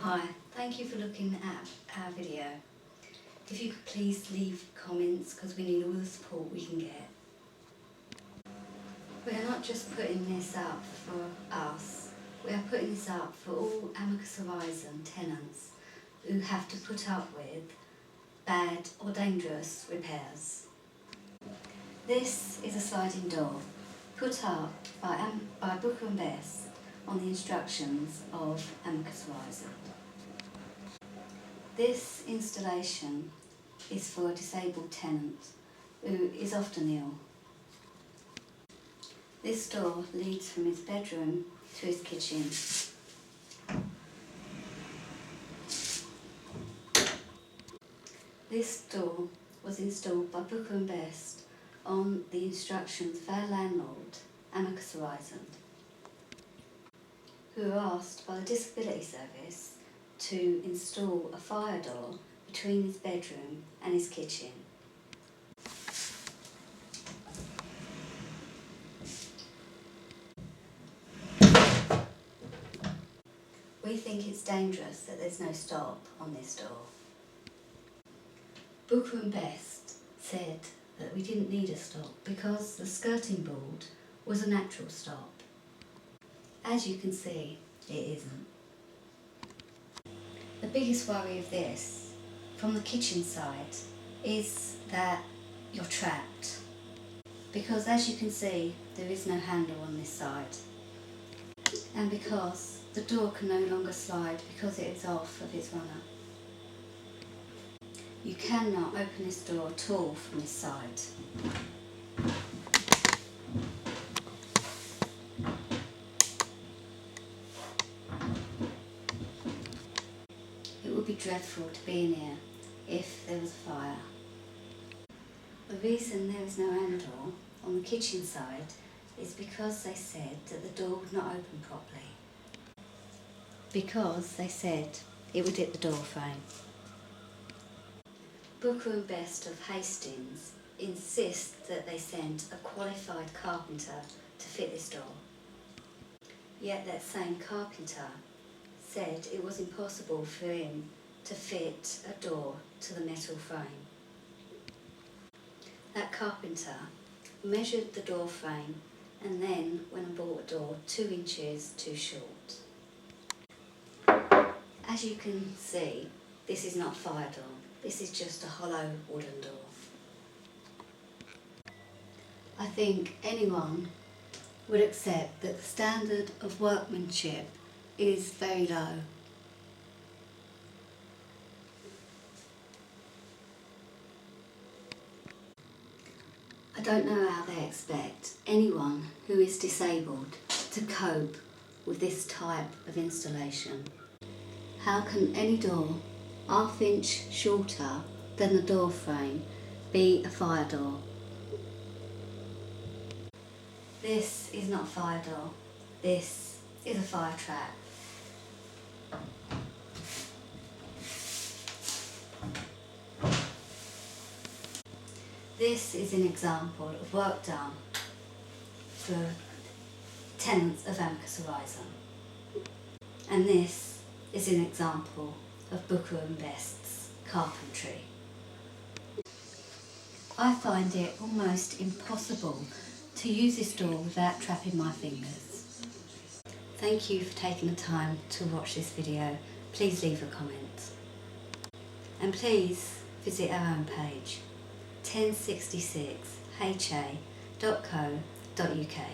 Hi, thank you for looking at our video. If you could please leave comments because we need all the support we can get. We are not just putting this up for us, we are putting this up for all Amicus Horizon tenants who have to put up with bad or dangerous repairs. This is a sliding door put up by Booker and Best on the instructions of Amicus Horizon. This installation is for a disabled tenant who is often ill. This door leads from his bedroom to his kitchen. This door was installed by Booker and Best on the instructions of our landlord, Amicus Horizon, who were asked by the Disability Service to install a fire door between his bedroom and his kitchen. We think it's dangerous that there's no stop on this door. Booker and Best said that we didn't need a stop because the skirting board was a natural stop. As you can see, it isn't. The biggest worry of this, from the kitchen side, is that you're trapped. Because as you can see, there is no handle on this side. And because the door can no longer slide because it is off of its runner. You cannot open this door at all from this side. It would be dreadful to be in here if there was a fire. The reason there is no handle on the kitchen side is because they said that the door would not open properly. Because they said it would hit the door frame. Booker and Best of Hastings insist that they send a qualified carpenter to fit this door. Yet that same carpenter said it was impossible for him to fit a door to the metal frame. That carpenter measured the door frame and then went and bought a door 2 inches too short. As you can see, this is not a fire door, this is just a hollow wooden door. I think anyone would accept that the standard of workmanship is very low. I don't know how they expect anyone who is disabled to cope with this type of installation. How can any door ½ inch shorter than the door frame be a fire door? This is not a fire door, this is a fire trap. This is an example of work done for tenants of Amicus Horizon. And this is an example of Booker and Best's carpentry. I find it almost impossible to use this door without trapping my fingers. Thank you for taking the time to watch this video. Please leave a comment. And please visit our own page, 1066ha.co.uk.